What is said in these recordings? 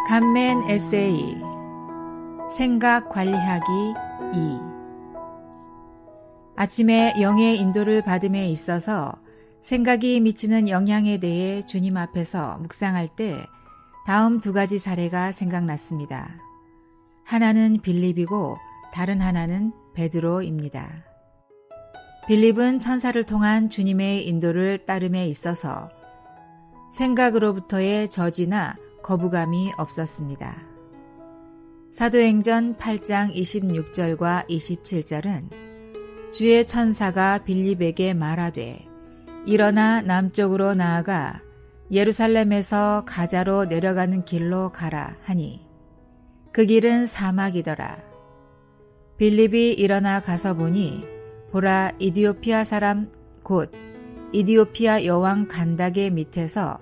간멘 에세이 생각 관리하기 2. 아침에 영의 인도를 받음에 있어서 생각이 미치는 영향에 대해 주님 앞에서 묵상할 때 다음 두 가지 사례가 생각났습니다. 하나는 빌립이고 다른 하나는 베드로입니다. 빌립은 천사를 통한 주님의 인도를 따름에 있어서 생각으로부터의 저지나 거부감이 없었습니다. 사도행전 8장 26절과 27절은 주의 천사가 빌립에게 말하되 일어나 남쪽으로 나아가 예루살렘에서 가자로 내려가는 길로 가라 하니 그 길은 사막이더라. 빌립이 일어나 가서 보니 보라 이디오피아 사람 곧 이디오피아 여왕 간닥의 밑에서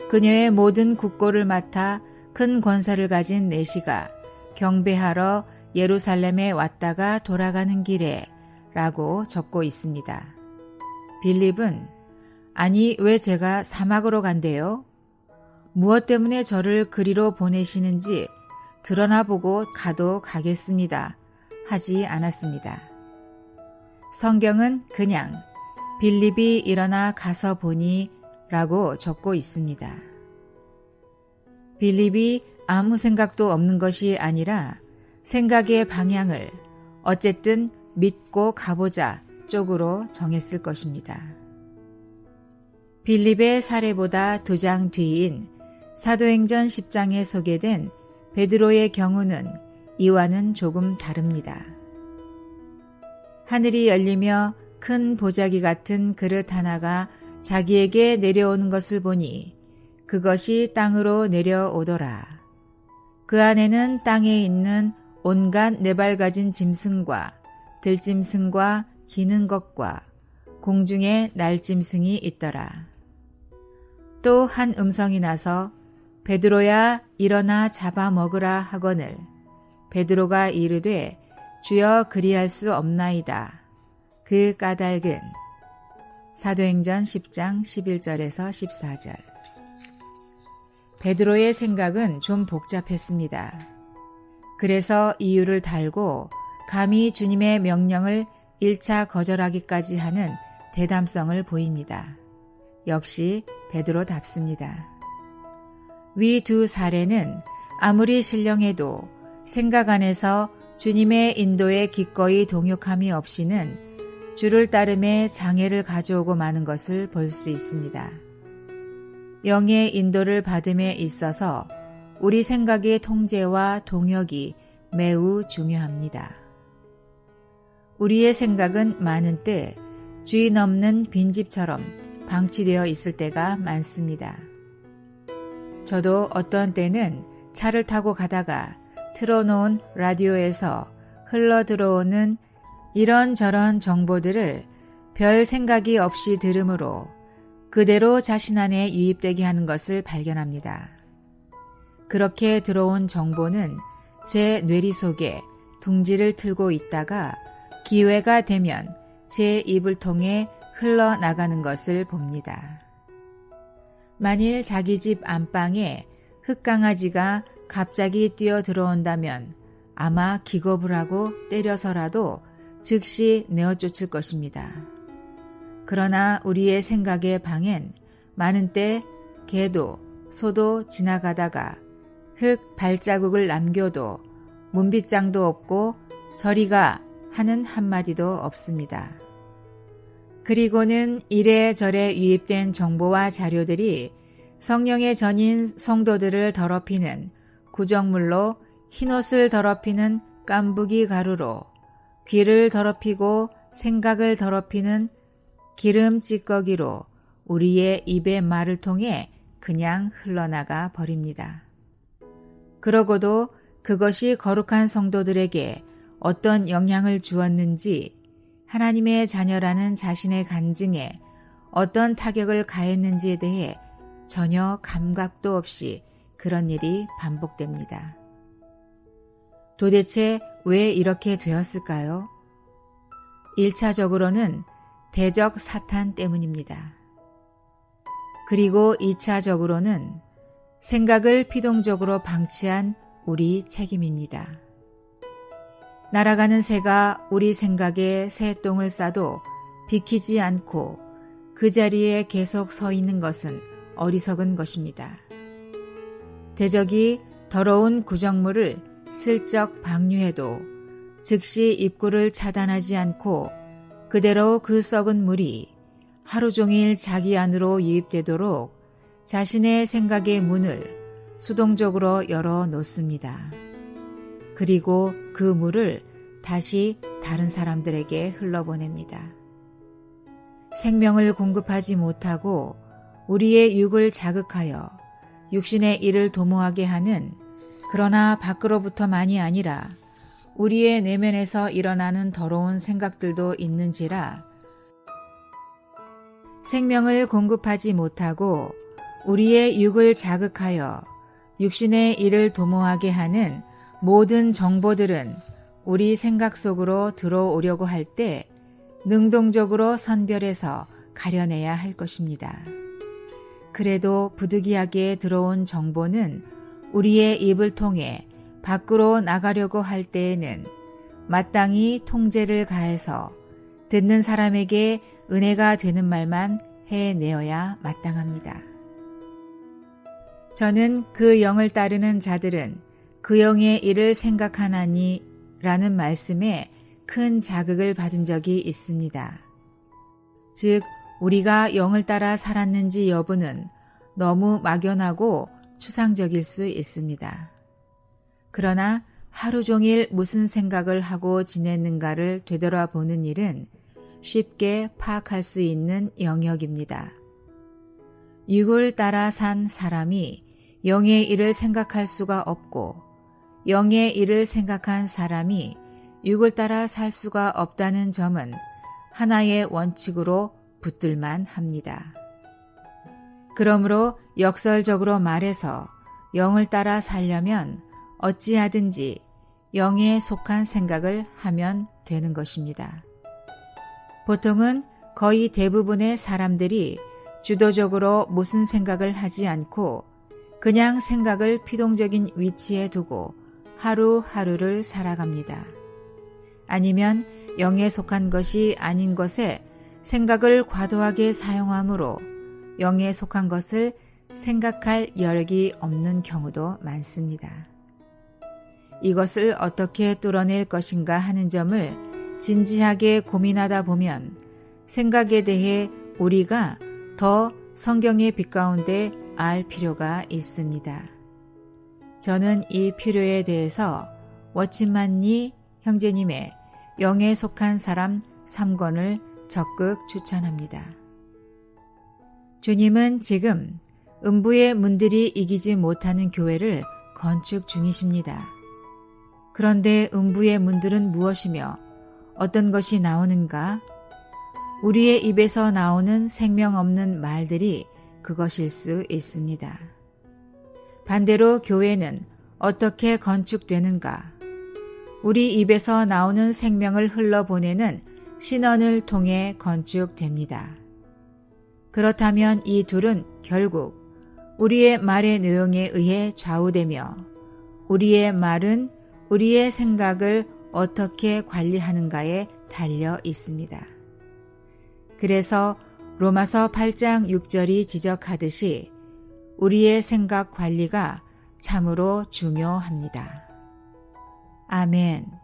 그녀의 모든 국고를 맡아 큰 권세를 가진 내시가 경배하러 예루살렘에 왔다가 돌아가는 길에 라고 적고 있습니다. 빌립은 아니 왜 제가 사막으로 간대요? 무엇 때문에 저를 그리로 보내시는지 드러나 보고 가도 가겠습니다. 하지 않았습니다. 성경은 그냥 빌립이 일어나 가서 보니 라고 적고 있습니다. 빌립이 아무 생각도 없는 것이 아니라 생각의 방향을 어쨌든 믿고 가보자 쪽으로 정했을 것입니다. 빌립의 사례보다 2장 뒤인 사도행전 10장에 소개된 베드로의 경우는 이와는 조금 다릅니다. 하늘이 열리며 큰 보자기 같은 그릇 하나가 자기에게 내려오는 것을 보니 그것이 땅으로 내려오더라. 그 안에는 땅에 있는 온갖 네발가진 짐승과 들짐승과 기는 것과 공중에 날짐승이 있더라. 또 한 음성이 나서 베드로야 일어나 잡아먹으라 하거늘 베드로가 이르되 주여 그리할 수 없나이다. 그 까닭은 사도행전 10장 11절에서 14절. 베드로의 생각은 좀 복잡했습니다. 그래서 이유를 달고 감히 주님의 명령을 1차 거절하기까지 하는 대담성을 보입니다. 역시 베드로답습니다. 위 두 사례는 아무리 신령해도 생각 안에서 주님의 인도에 기꺼이 동역함이 없이는 주를 따름에 장애를 가져오고 마는 것을 볼 수 있습니다. 영의 인도를 받음에 있어서 우리 생각의 통제와 동역이 매우 중요합니다. 우리의 생각은 많은 때 주인 없는 빈집처럼 방치되어 있을 때가 많습니다. 저도 어떤 때는 차를 타고 가다가 틀어놓은 라디오에서 흘러들어오는 이런저런 정보들을 별 생각이 없이 들으므로 그대로 자신 안에 유입되게 하는 것을 발견합니다. 그렇게 들어온 정보는 제 뇌리 속에 둥지를 틀고 있다가 기회가 되면 제 입을 통해 흘러나가는 것을 봅니다. 만일 자기 집 안방에 흙강아지가 갑자기 뛰어 들어온다면 아마 기겁을 하고 때려서라도 즉시 내어쫓을 것입니다. 그러나 우리의 생각의 방엔 많은 때 개도 소도 지나가다가 흙 발자국을 남겨도 문빗장도 없고 저리가 하는 한마디도 없습니다. 그리고는 이래저래 유입된 정보와 자료들이 성령의 전인 성도들을 더럽히는 구정물로 흰옷을 더럽히는 깐부기 가루로 귀를 더럽히고 생각을 더럽히는 기름 찌꺼기로 우리의 입의 말을 통해 그냥 흘러나가 버립니다. 그러고도 그것이 거룩한 성도들에게 어떤 영향을 주었는지 하나님의 자녀라는 자신의 간증에 어떤 타격을 가했는지에 대해 전혀 감각도 없이 그런 일이 반복됩니다. 도대체 왜 이렇게 되었을까요? 1차적으로는 대적 사탄 때문입니다. 그리고 2차적으로는 생각을 피동적으로 방치한 우리 책임입니다. 날아가는 새가 우리 생각에 새똥을 싸도 비키지 않고 그 자리에 계속 서 있는 것은 어리석은 것입니다. 대적이 더러운 구정물을 슬쩍 방류해도 즉시 입구를 차단하지 않고 그대로 그 썩은 물이 하루 종일 자기 안으로 유입되도록 자신의 생각의 문을 수동적으로 열어 놓습니다. 그리고 그 물을 다시 다른 사람들에게 흘러보냅니다. 생명을 공급하지 못하고 우리의 육을 자극하여 육신의 일을 도모하게 하는, 그러나 밖으로부터만이 아니라 우리의 내면에서 일어나는 더러운 생각들도 있는지라, 생명을 공급하지 못하고 우리의 육을 자극하여 육신의 일을 도모하게 하는 모든 정보들은 우리 생각 속으로 들어오려고 할 때 능동적으로 선별해서 가려내야 할 것입니다. 그래도 부득이하게 들어온 정보는 우리의 입을 통해 밖으로 나가려고 할 때에는 마땅히 통제를 가해서 듣는 사람에게 은혜가 되는 말만 해내어야 마땅합니다. 저는 그 영을 따르는 자들은 그 영의 일을 생각하나니 라는 말씀에 큰 자극을 받은 적이 있습니다. 즉, 우리가 영을 따라 살았는지 여부는 너무 막연하고 추상적일 수 있습니다. 그러나 하루 종일 무슨 생각을 하고 지냈는가를 되돌아보는 일은 쉽게 파악할 수 있는 영역입니다. 육을 따라 산 사람이 영의 일을 생각할 수가 없고, 영의 일을 생각한 사람이 육을 따라 살 수가 없다는 점은 하나의 원칙으로 붙들만 합니다. 그러므로 역설적으로 말해서 영을 따라 살려면 어찌하든지 영에 속한 생각을 하면 되는 것입니다. 보통은 거의 대부분의 사람들이 주도적으로 무슨 생각을 하지 않고 그냥 생각을 피동적인 위치에 두고 하루하루를 살아갑니다. 아니면 영에 속한 것이 아닌 것에 생각을 과도하게 사용하므로 영에 속한 것을 생각할 여력이 없는 경우도 많습니다. 이것을 어떻게 뚫어낼 것인가 하는 점을 진지하게 고민하다 보면 생각에 대해 우리가 더 성경의 빛 가운데 알 필요가 있습니다. 저는 이 필요에 대해서 워치만니 형제님의 영에 속한 사람 3권을 적극 추천합니다. 주님은 지금 음부의 문들이 이기지 못하는 교회를 건축 중이십니다. 그런데 음부의 문들은 무엇이며 어떤 것이 나오는가? 우리의 입에서 나오는 생명 없는 말들이 그것일 수 있습니다. 반대로 교회는 어떻게 건축되는가? 우리 입에서 나오는 생명을 흘러보내는 신언을 통해 건축됩니다. 그렇다면 이 둘은 결국 우리의 말의 내용에 의해 좌우되며 우리의 말은 우리의 생각을 어떻게 관리하는가에 달려 있습니다. 그래서 로마서 8장 6절이 지적하듯이 우리의 생각 관리가 참으로 중요합니다. 아멘.